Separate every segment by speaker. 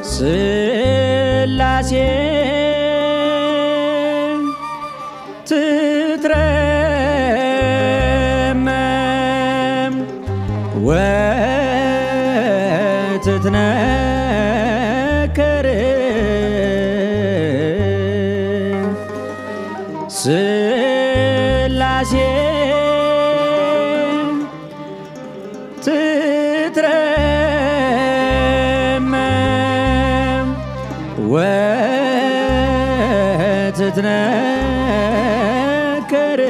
Speaker 1: ስላሴ ትትረመም ወትትነከር ስላሴ ትትረመም ወትትነከር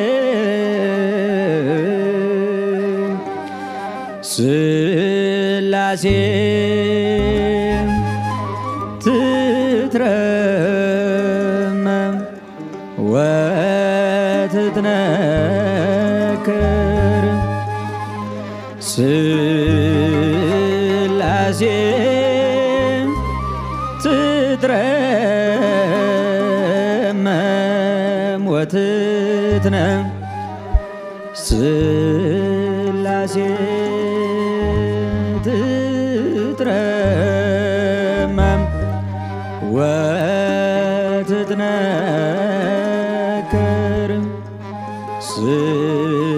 Speaker 1: ስላሴ ትትረመም ወትትነከር ስላሴ ትትረመም ወትትነ ስላሴ ትትረመም ወትትነከር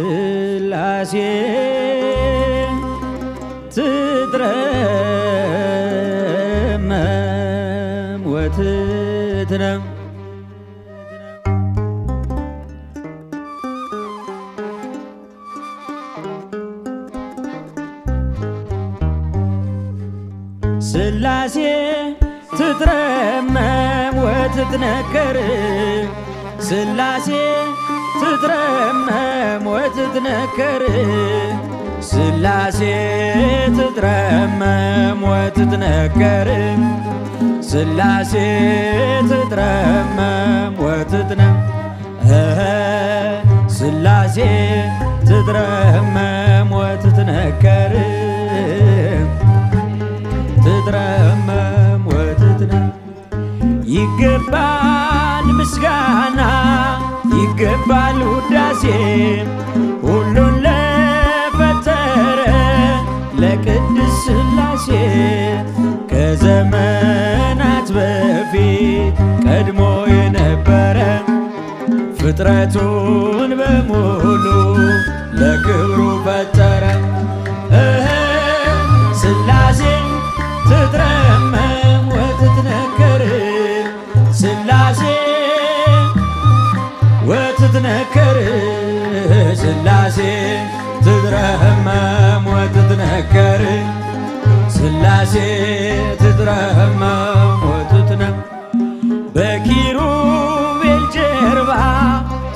Speaker 1: ስላሴ ትትረመም ወትትነ ስላሴ ትትረመም ወትትነከር ስላሴ ትትረመም ወትትነከር ስላሴ ትትረመም ወትትነከር ስላሴ ትትረመም ወትትነ ስላሴ ትትረመም ወትትነከር ትትረመም ወትትነ ይገባል ምስጋና ይገባል ውዳሴ ሁሉን ለፈጠረ ለቅድስ ስላሴ ከዘመናት በፊት ቀድሞ የነበረ ፍጥረቱን በሙሉ ለክብሩ ፈጠረ ስላሴ ትትረመም ወትትነከር ስላሴ ወትትነከር ስላሴ ትትረመም ወትትነከር ስላሴ ትትረመም ወትትነ በኪሩቤል ጀርባ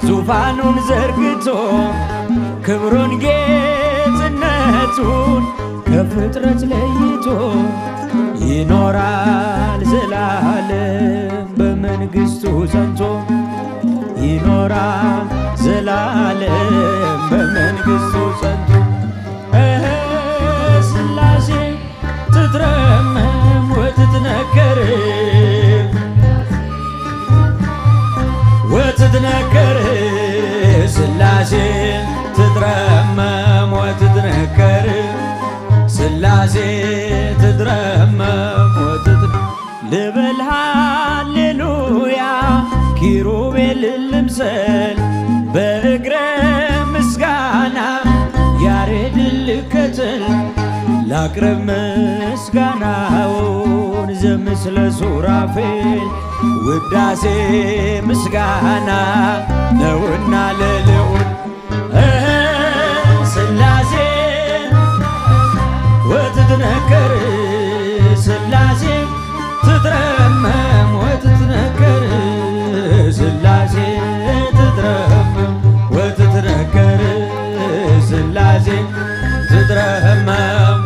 Speaker 1: ዙፋኑን ዘርግቶ ክብሩን ጌትነቱን ከፍጥረት ለይቶ ይኖራል ዘላለም በመንግሥቱ ጸንቶ ይኖራል ዘላለም በመንግሥቱ ጸንቶ ስላሴ ትትረመም ወትትነከር ወትትነከር ስላሴ ትትረመም ወትትነከር ስላሴ ትትረመም ወትትነ ልበል ሃሌሉያ ኪሩቤል ልምሰል በእግረ ምስጋና ያሬድ ልከተል ላቅርብ ምስጋናውን ዘምስለ ሱራፌል ውዳሴ ምስጋና ነውና ለልዑል ስላሴ ወትትነከር ስላሴ ትትረመም ወትትነከር ስላሴ ትትረመም ወትትነከር ስላሴ ትትረመም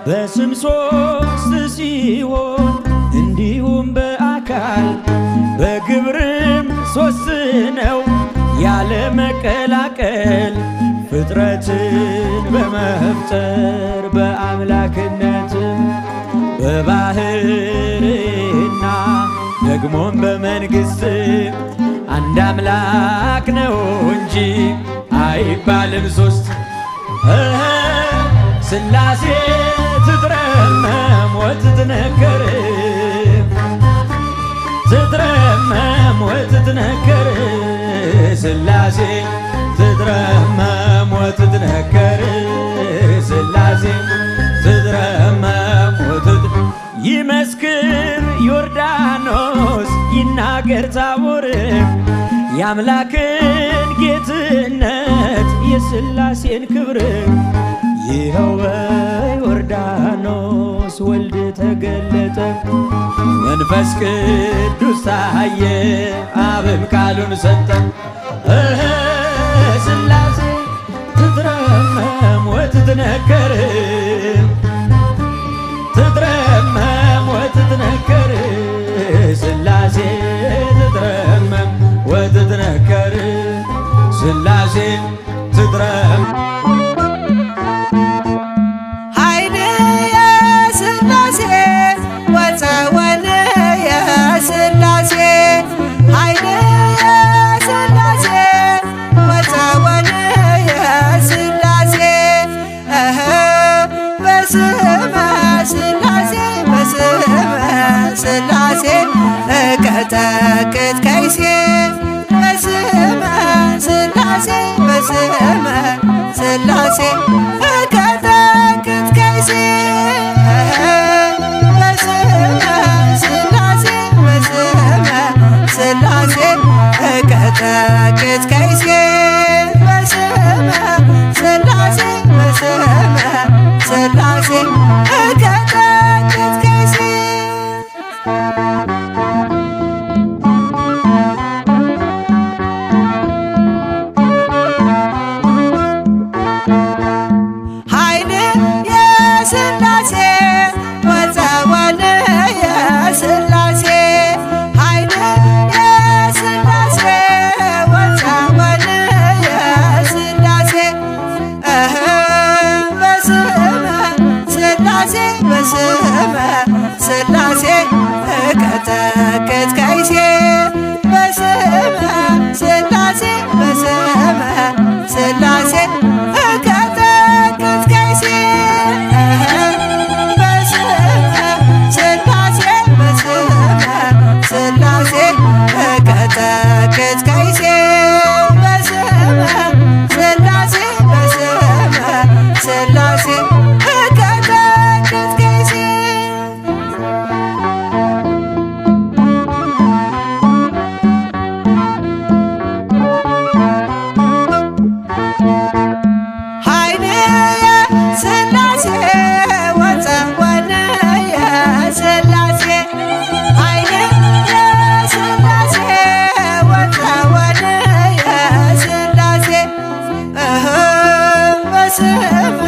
Speaker 1: በስም ሶስት ሲሆን እንዲሁም በአካል በግብርም ሶስት ነው ያለ መቀላቀል ፍጥረትን በመፍጠር በአምላክነትም በባህርና ደግሞም በመንግሥት አንድ አምላክ ነው እንጂ አይባልም ሶስት ስላሴ ወትትነከር ትትረመም ወትትነከር ሥላሴ ትትረመም ወትትነከር ሥላሴ ትትረመም ይመስክር ዮርዳኖስ ይናገር ታቦር የአምላክን ጌትነት የሥላሴን ክብር ይኸው በዮርዳኖስ ወልድ ተገለጠ መንፈስ ቅዱስ ታየ አብም ቃሉን ሰጠ ሥላሴ ትትረመም ወትትነከር ትትረመም ወትትነከር ሥላሴ ትትረመም ወትትነከር ሥላሴ ትትረመም
Speaker 2: ኃይል የሥላሴ ወፀወን የሥላሴ ኃይል የሥላሴ ወፀወን የሥላሴ በስመ ሥላሴ በስመ ሥላሴ እቀጠቅጥ ከይሴ በስመ ሥላሴ በስመ ሥላሴ እቀጠቅጥ ከይሴ በስመ ሥላሴ በስመ ሥላሴ እቀጠቅጥ ከይሴ በስመ ሥላሴ በስመ ሥላሴ እቀጠቅጥ ከይሴ ኃይል የሥላሴ ወፀወን የሥላሴ ኃይል የሥላሴ ወፀወን የሥላሴ በስመ ሥላሴ በስመ ሥላሴ እቀጠቅጥ ከይሴ በስመ ሥላሴ በስመ ሥላሴ እቀጠቅጥ ከይሴ በስመ ሥላሴ በስመ ሥላሴ እቀጠቅጥ ከይሴ በስመ ሥላሴ በስመ ሥላሴ እቀጠቅጥ ከይሴ ኃይል የሥላሴ ወፀወን የሥላሴ ኃይል የሥላሴ ወፀወን የሥላሴ በስመ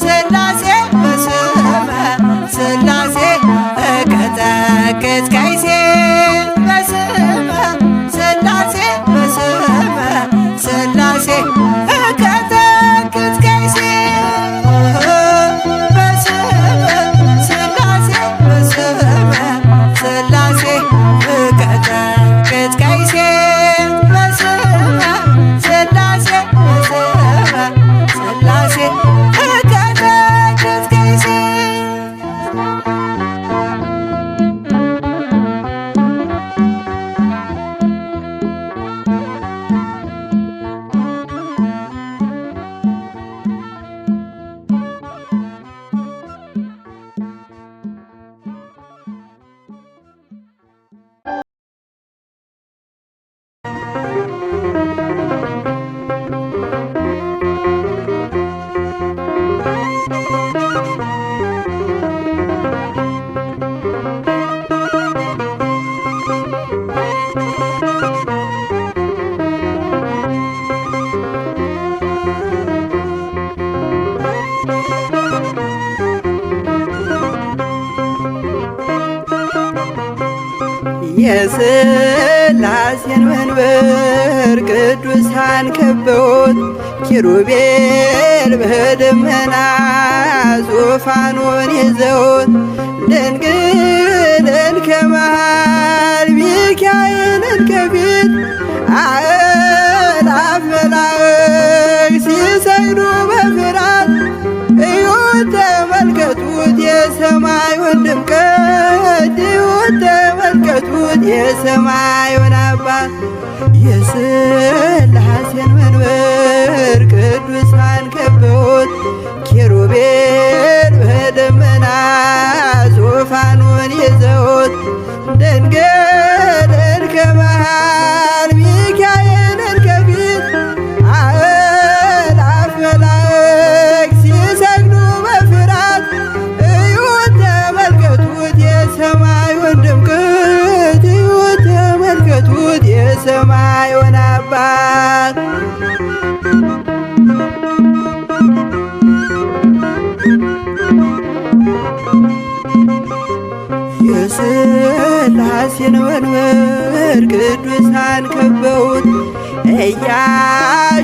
Speaker 2: ሥላሴ በስመ ሥላሴ እቀጠቅጥ ከይሴ በስመ ሥላሴ በስመ ሥላሴ እቀጠቅጥ ከይሴ በስመ ሥላሴ በስመ ሥላሴ እቀጠቅጥ ከይሴ በስመ ሥላሴ በስመ ሥላሴ እቀጠቅጥ ከይሴ የሥላሴን መንበር ቅዱሳን ከበውት ኪሩቤል በደመና ዙፋኑን ይዘውት ድንግልን ከመሃል ሚካኤልን ከፊት አእላፍ መላእክት ሲሰግዱ በፍርሃት እዩት ተመልከቱት የሰማዩን ድምቀት እዩት ተመልከቱት የሰማዩን አባት የሥላሴን መንበር ቅዱሳን ከበውት ኪሩቤል በደመና ዙፋኑን ይዘውት ድንግልን ከመሃል ሚካኤልን ከፊት አእላፍ መላእክት ሲሰግዱ በፍርሃት እዩት ተመልከቱት የሰማዩን ድምቀት እዩት ተመልከቱት የሰማዩን አባት የሥላሴን መንበር ቅዱሳን ከበውት እያሸበሸቡት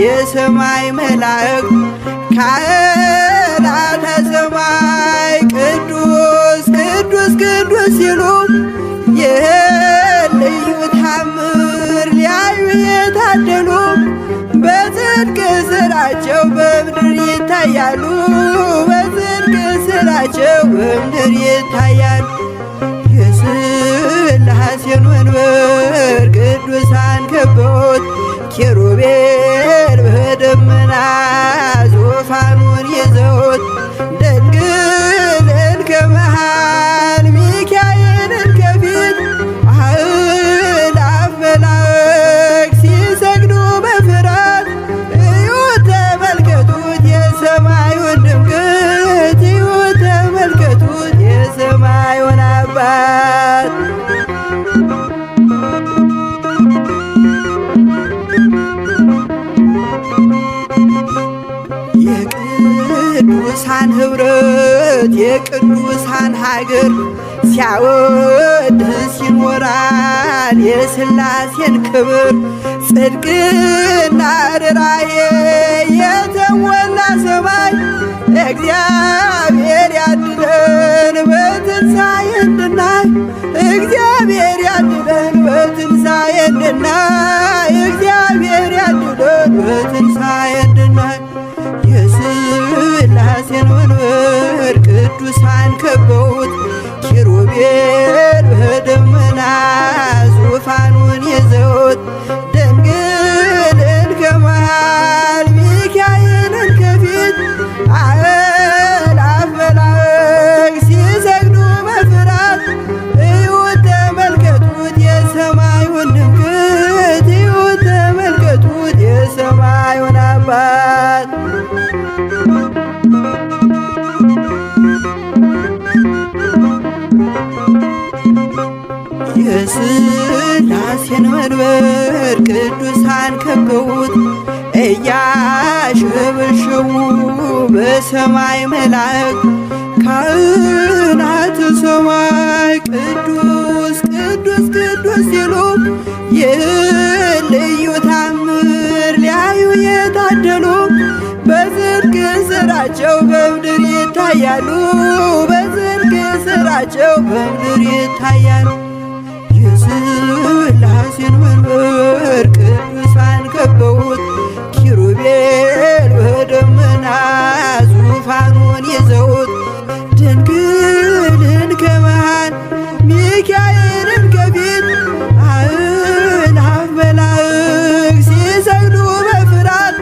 Speaker 2: የሰማይ መላእክት ካህናተ ሰማይ ቅዱስ ቅዱስ ቅዱስ ሲሉ ይህን ልዩ ታምር ሊያዩ የታደሉ በጽድቅ ሥራቸው በምድር ይታያሉ በጽድቅ ሥራቸው በምድር ይታያሉ። የሥላሴን መንበር ቅዱሳን ከበውት ኪሩቤል በደመና ዙፋኑን ይዘውት ድንግልን ከመሃል ሚካኤልን ከፊት አእላፍ መላእክት ሲሰግዱ በፍርሃት እዩት ተመልከቱት የሰማዩን ድምቀት እዩት ተመልከቱት የሰማዩን አባት የቅዱሳን ኅብረት የቅዱሳን ሀገር ሲያወድስ ይኖራል የሥላሴን ክብር ጽድቅና ርራዬ የተሞላ ሰማይ እግዚአብሔር ያድነን በትንሣኤ እንድናይ እግዚአብሔር ያድነን በትንሣኤ እንድናይ እግዚአብሔር ያድነን በትንሣኤ እንድናይ የሥላሴን መንበር ቅዱሳን ከበውት ኪሩቤል በደመና ዙፋኑን ይዘውት ድንግልን ከመሃል ሚካኤልን ከፊት አእላፍ መላእክት ሲሰግዱ በፍርሃት እዩት ተመልከቱት የሰማዩን ድምቀት እዩት ተመልከቱት የሰማዩን አባት የሥላሴን መንበር ቅዱሳን ከበውት እያሸበሸቡ በሰማይ መላእክት ካህናተ ሰማይ ቅዱስ ቅዱስ ቅዱስ ሲሉ ይህን ልዩ ታምር ሊያዩ የታደሉ በጽድቅ ሥራቸው በምድር ይታያሉ በጽድቅ ሥራቸው በምድር ይታያሉ። የሥላሴን መንበር ቅዱሳን ከበውት ኪሩቤል በደመና ዙፋኑን ይዘውት ድንግልን ከመሃል ሚካኤልን ከፊት አእላፍ መላእክት ሲሰግዱ በፍርሃት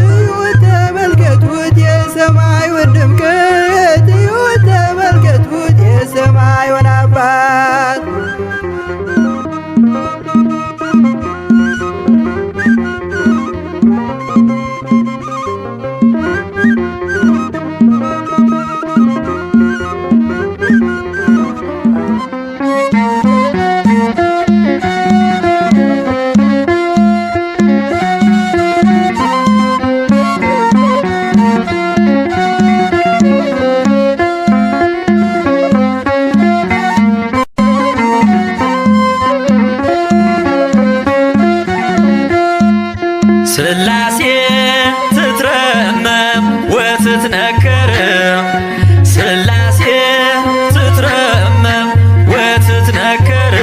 Speaker 2: እዩት ተመልከቱት የሰማዩን ድምቀት እዩት ተመልከቱት የሰማዩን አባት
Speaker 1: ሥላሴ ትትረመም ወትትነከር ሥላሴ ትትረመም ወትትነከር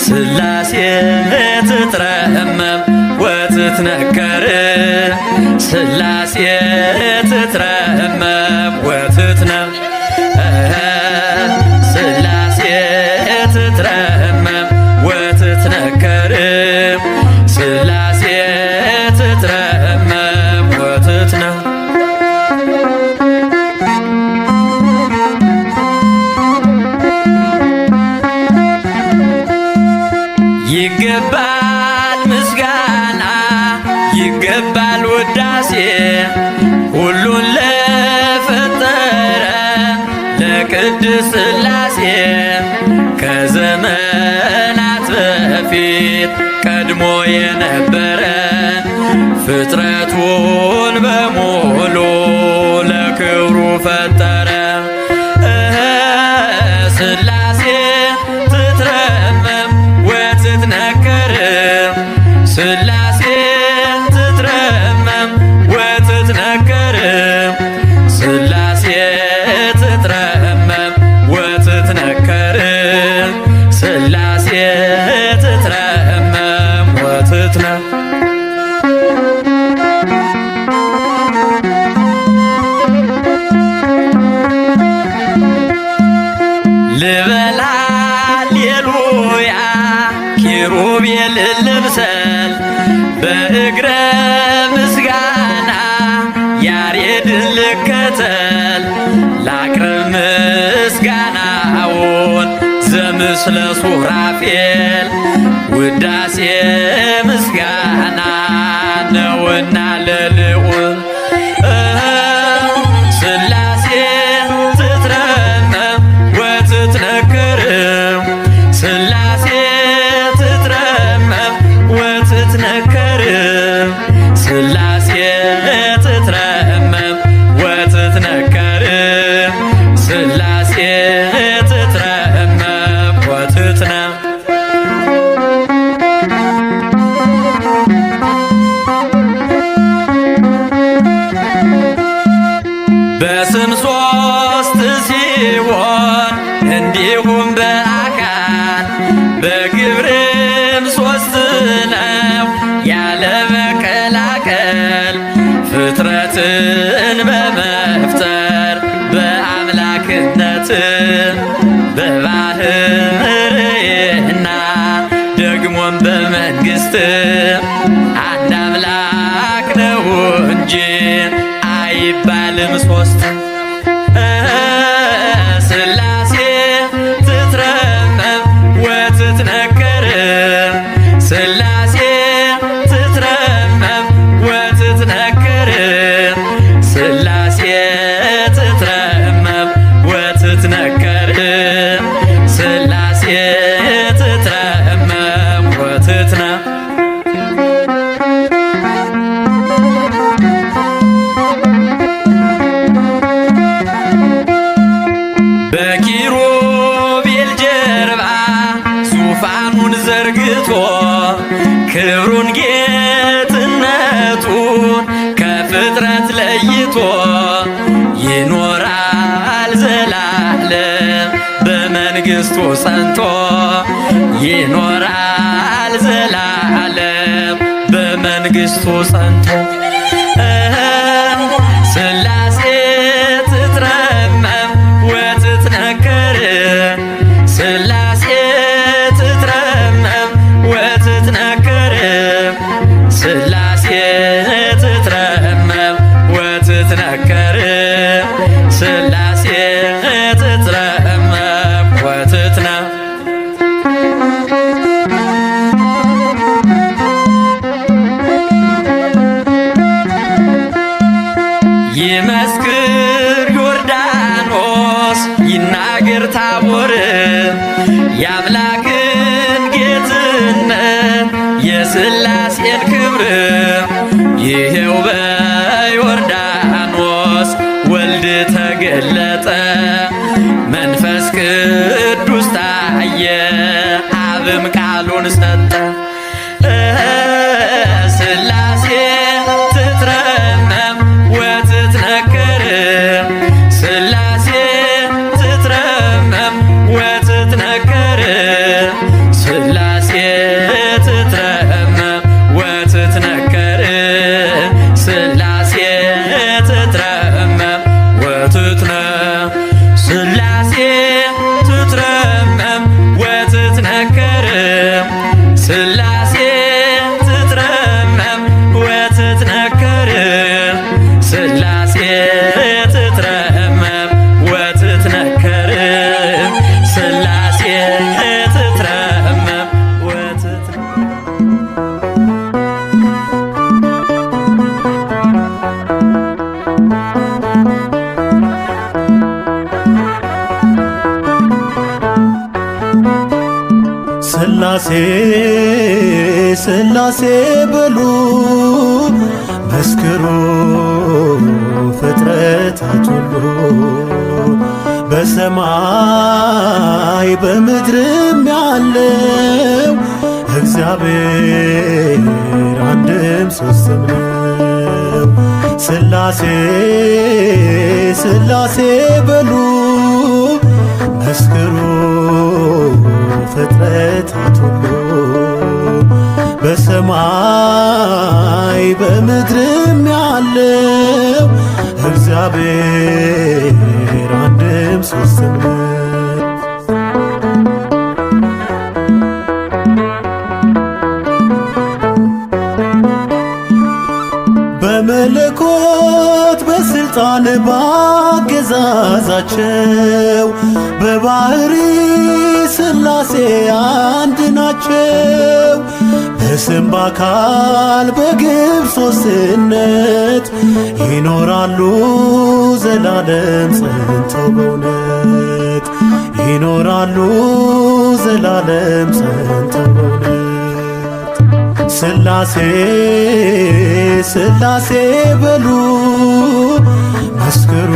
Speaker 1: ሥላሴ ትትረመም ወትትነከር ሥላሴ ትትረመም ቅድስት ሥላሴ ከዘመናት በፊት ቀድሞ የነበረ ፍጥረቱን በሙሉ ለክብሩ ፈጠረ። ሥላሴ ትትረመም ወትትነከር ሥላሴ ትትረመም ወትትነከር ሥላሴ ትትረመም ወትትነከር ሥላሴ ትትረመም ወትትነከር ልበል ሃሌሉያ ኪሩቤል ልምሰል በእግረ ምስጋና ያሬድን ልከተል ላቅርብ ምስጋናውን ዘምስለ ሱራፌል ውዳሴ ምስጋና ነውና ለልዑል ሥላሴ ትትረመም ወትትነከር ሥላሴ ትትረመም ወትትነከር ሥላሴ ትትረመም ወትትነከር ሥላሴ ትትረመም ወትትነከር በስም ሦስት ሲሆን እንዲሁም በአካል በግብርም ሦስት ነው ያለ መቀላቀል ፍጥረትን በመፍጠር በአምላክነት በባህርይና ደግሞም በመንግሥት አንድ አምላክ ነው እንጂ አይባልም ሦስት። ሥላሴ ትትረመም ወትትነከር ሥላሴ ትትረመም ወትትነከር ሥላሴ ትትረመም ወትትነከር ሥላሴ ትትረመም ወትትነከር በኪሩቤል ጀርባ ዙፋኑን ዘርግቶ ክብሩን ጌትነቱን ከፍጥረት ለይቶ ይኖራል ዘላለም በመንግሥቱ ጸንቶ ይኖራል ዘላለም በመንግሥቱ ጸንቶ ሥላሴ ትትረመም ወትትነከር ሥላሴ ትትረመም ወትትነከር ሥላሴ ትትረመም ወትትነከር ሥላሴ ትትረመም ወትትነከር ይመስክር ዮርዳኖስ ይናገር ታቦር የአምላክን ጌትነት የሥላሴን ክብር ይሄው በዮርዳኖስ ወልድ ተገለጠ መንፈስ ቅዱስ ታየ አብም ቃሉን ሰጠ ሥላሴ ትትረመም ወትትነከር ሥላሴ ትትረመም ወትትነከር ሥላሴ ትትረመም ወትትነከር ሥላሴ ትትረመም ወትትነከር
Speaker 3: ስላሴ ስላሴ በሉ መስክሩ ፍጥረታት ሁሉ በሰማይ በምድርም ያለው እግዚአብሔር አንድም ሦስትም ነው። ስላሴ ስላሴ በሉ መስክሩ ፍጥረታት ሁሉ በሰማይ በምድርም ያለው እግዚአብሔር አንድም ሦስትም ነው። በመለኮት በስልጣን ባገዛዛቸው በባህሪ ስላሴ አንድ ናቸው። በስም በአካል በግብ ሦስትነት ይኖራሉ ዘላለም ጸንተው በእውነት ይኖራሉ ዘላለም ጸንተው በእውነት ስላሴ ስላሴ በሉ መስክሩ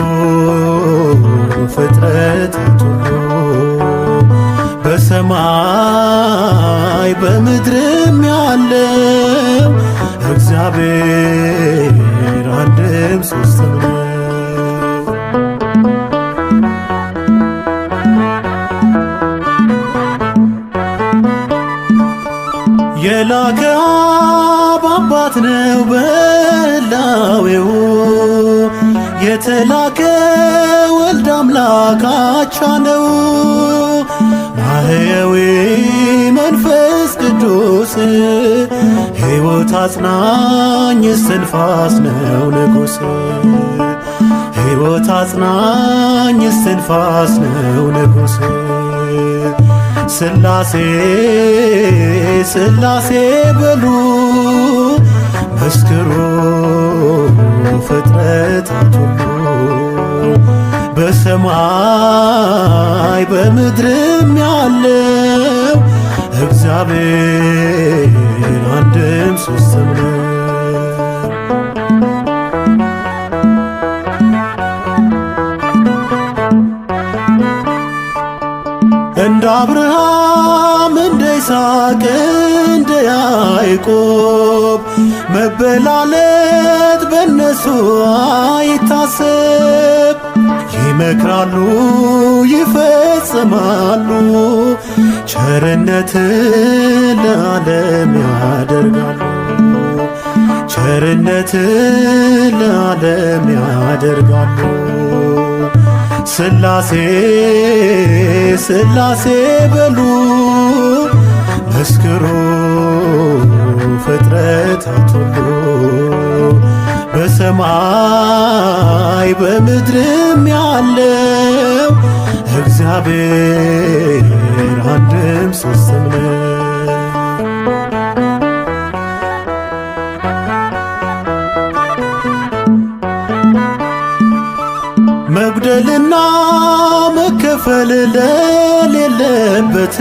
Speaker 3: ፍጥረታት ሁሉ በሰማይ በምድርም ያለው እግዚአብሔር አንድም ሦስትም ነው። የላከ አብ አባት ነው በላዌው የተላከ ወልድ አምላክ አቻ ነው። ማህየዊ መንፈስ ቅዱስ ሕይወት አጽናኝ እስትንፋስ ነው ንጉሥ ሕይወት አጽናኝ እስትንፋስ ነው ንጉሥ ስላሴ ስላሴ በሉ መስክሩ ፍጥረታት ሁሉ በሰማይ በምድርም ያለው እግዚአብሔር አንድም ሦስትም ነው። እንደ አብርሃም እንደ ይስሐቅ እንደ ያዕቆብ መበላለት በነሱ አይታሰብ። ይመክራሉ ይፈጽማሉ ቸርነት ለዓለም ያደርጋሉ ቸርነት ለዓለም ያደርጋሉ። ስላሴ ስላሴ በሉ መስክሩ ፍጥረታት ሁሉ በሰማይ በምድርም ያለው እግዚአብሔር አንድም ሦስትም ነው። መጉደልና መከፈል ለሌለበት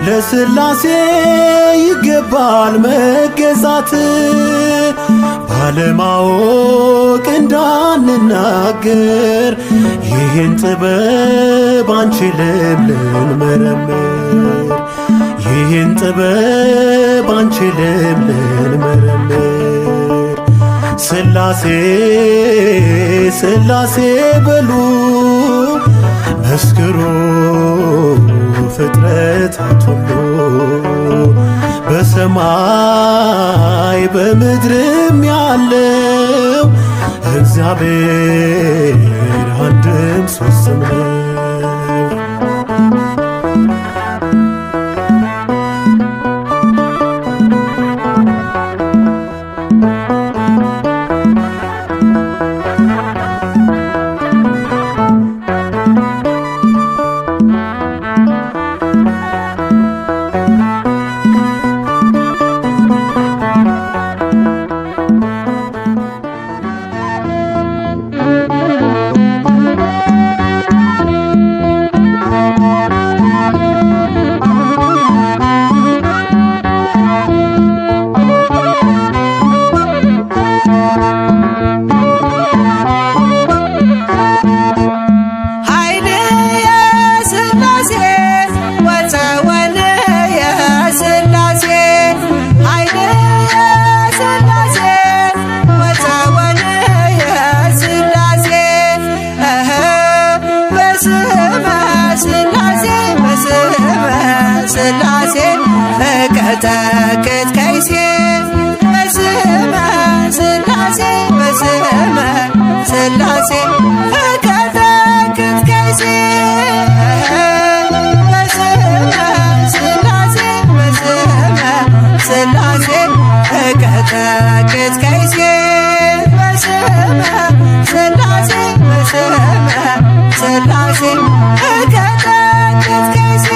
Speaker 3: ለስላሴ ይገባል መገዛት። ባለማወቅ እንዳንናገር ይህን ጥበብ አንችልም ልንመረምር ይህን ጥበብ አንችልም ልንመረምር። ስላሴ ስላሴ በሉ መስክሩ ፍጥረታት ሁሉ በሰማይ በምድርም ያለው እግዚአብሔር አንድም ሦስትም ነው።
Speaker 2: ስላሴ እቀጠቅጥ ከይሴ በስመ ስላሴ በስመ ስላሴ እቀጠቅጥ ከይሴ በስመ ስላሴ በስመ ስላሴ እቀጠቅጥ ከይሴ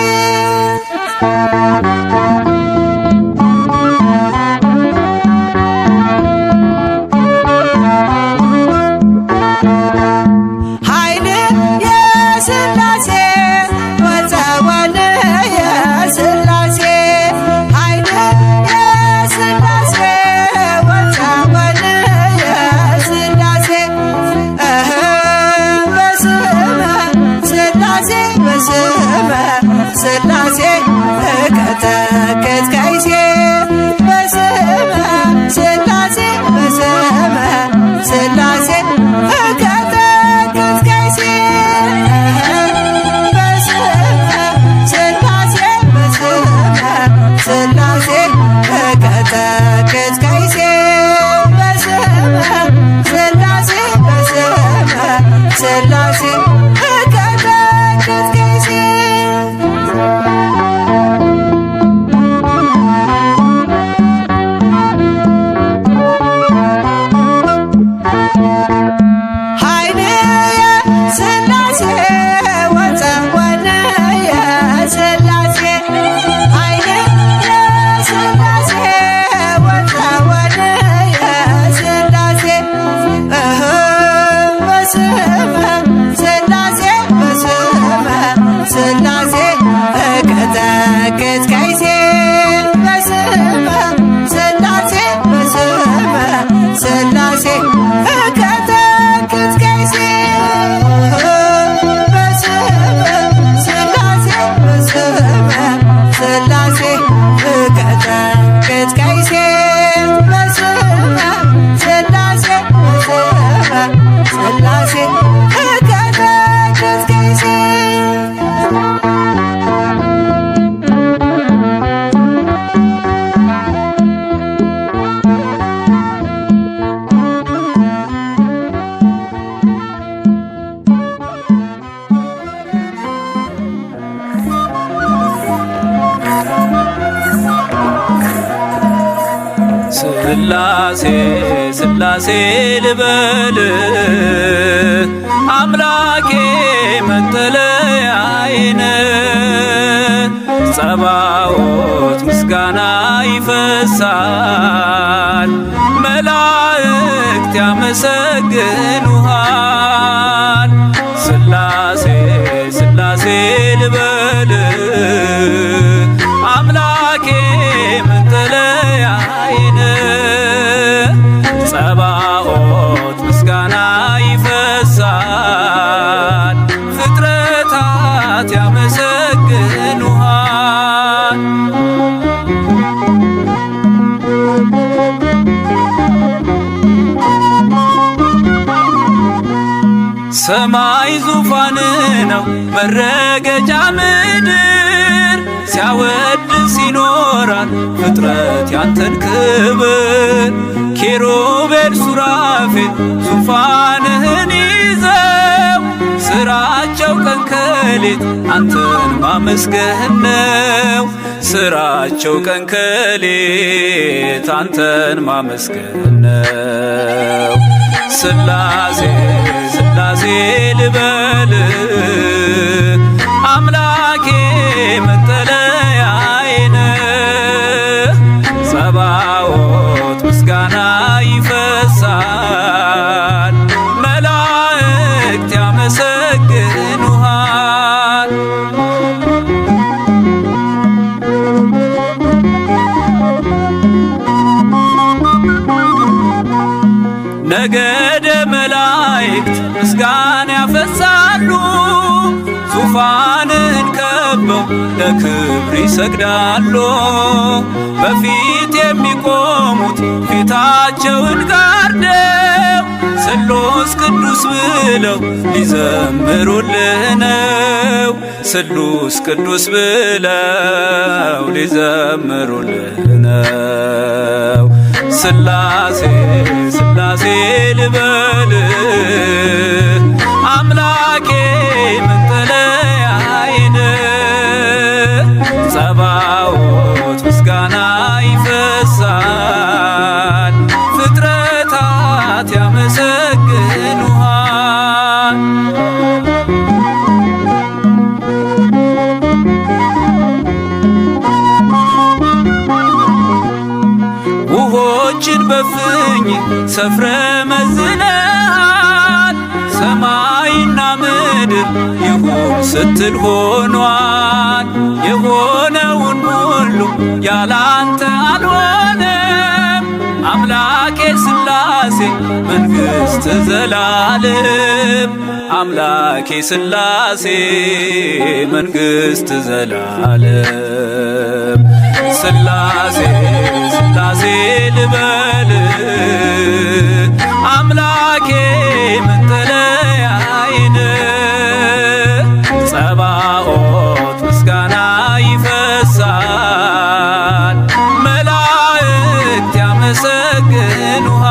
Speaker 2: ስላሴ እቀጠቅጥ ከይሴ በስመ ስላሴ በስመ ስላሴ እቀጠቅጥ ከይሴ በስመ ስላሴ በስመ ስላሴ እቀጠቅጥ ከይሴ በስመ ስላሴ በስመ ስላሴ እቀጠቅጥ ከይሴ ስላሴ እቀጠቅጥ ከይሴ በስመ ስላሴ በስመ ስላሴ እቀጠቅጥ ከይሴ በስመ ስላሴ በስመ ስላሴ እቀጠቅጥ ከይሴ በስመ ስላሴ በስመ ስላሴ እቀጠቅጥ ከይሴ
Speaker 1: ስላሴ ስላሴ ልበል አምላኬ መጠለያዬ ጸባዖት ምስጋና ይፈሳል መላእክት ያመሰግኑሃል ስላሴ ስላሴ ልበል አምላኬ መጠለያዬ ጸባዖት ምስጋና ይፈሳል ፍጥረታት ያመሰግኑሃል ሰማይ ዙፋን ነው መረገጫ ምድር ሲያወድስ ይኖራል ፍጥረት ያንተን ክብር ኪሩቤል ሱራፌል ዙፋንህን ይዘው ስራቸው ቀን ከሌት አንተን ማመስገን ነው ስራቸው ቀን ከሌት አንተን ማመስገን ነው ስላሴ ስላሴ ልበል አምላኬ መጠለያዬ ጸባዖት ምስጋና ይፈሳል መላእክት ያመሰግኑሃል ነገደ መላእክት ምስጋና ያፈሳሉ ዙፋንን ከበው ለክብር ይሰግዳሉ በፊት የሚቆሙት ፊታቸውን ጋርደው ስሉስ ቅዱስ ብለው ሊዘምሩልህ ነው ስሉስ ቅዱስ ብለው ሊዘምሩልህ ነው ስላሴ ስላሴ ልበል ሰፍረ መዝነሃል። ሰማይና ምድር ይሁን ስትል ሆኗል። የሆነውን ሁሉ ያላንተ አልሆነም። አምላኬ ሥላሴ መንግሥት ዘላለም። አምላኬ ሥላሴ መንግሥት ዘላለም። ሥላሴ ሥላሴ ልበል አምላኬ መጠለያዬን። ጸባኦት ምስጋና ይፈሳል፣ መላእክት ያመሰግኑሃል።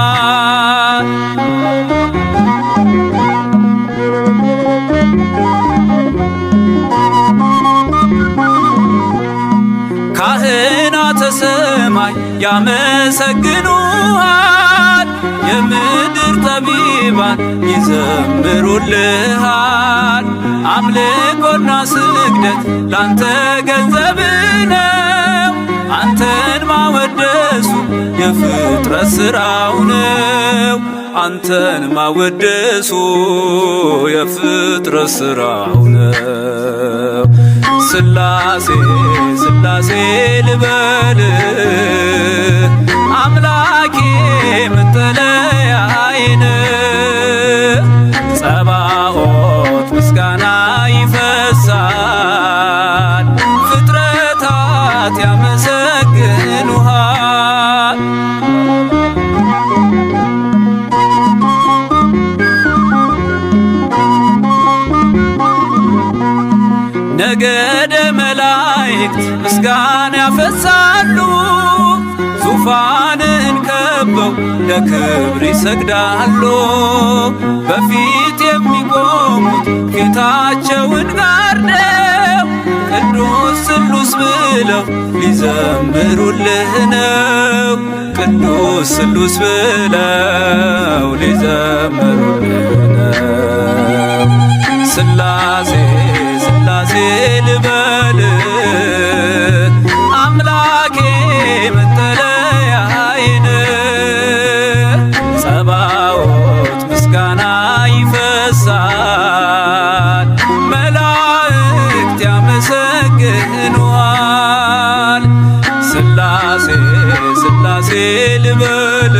Speaker 1: ካህናተ ሰማይ ያመሰግኑሃል፣ የምድር ጠቢባን ይዘምሩልሃል። አምልኮና ስግደት ላንተ ገንዘብ ነው፣ አንተን ማወደሱ የፍጥረት ሥራው ነው። አንተን ማወደሱ የፍጥረት ሥራው ነው። ሥላሴ ሥላሴ ልበል አምላኬ መጠለያዬን። ጸባኦት ምስጋና ይፈሳል፣ ፍጥረታት ያመሰግኑሃል። ነገደ መላእክት ምስጋና ያፈሳሉ፣ ዙፋንን ከበው ለክብር ይሰግዳሉ። በፊት የሚቆሙት ፊታቸውን ጋርደው ቅዱስ ስሉስ ብለው ሊዘምሩልህ ነው። ቅዱስ ስሉስ ብለው ሊዘምሩልህ ነው። ሥላሴ ሥላሴ ልበል አምላኬ መጠለያዬን። ጸባኦት ምስጋና ይፈሳል፣ መላእክት ያመሰግኑሃል። ሥላሴ ሥላሴ ልበል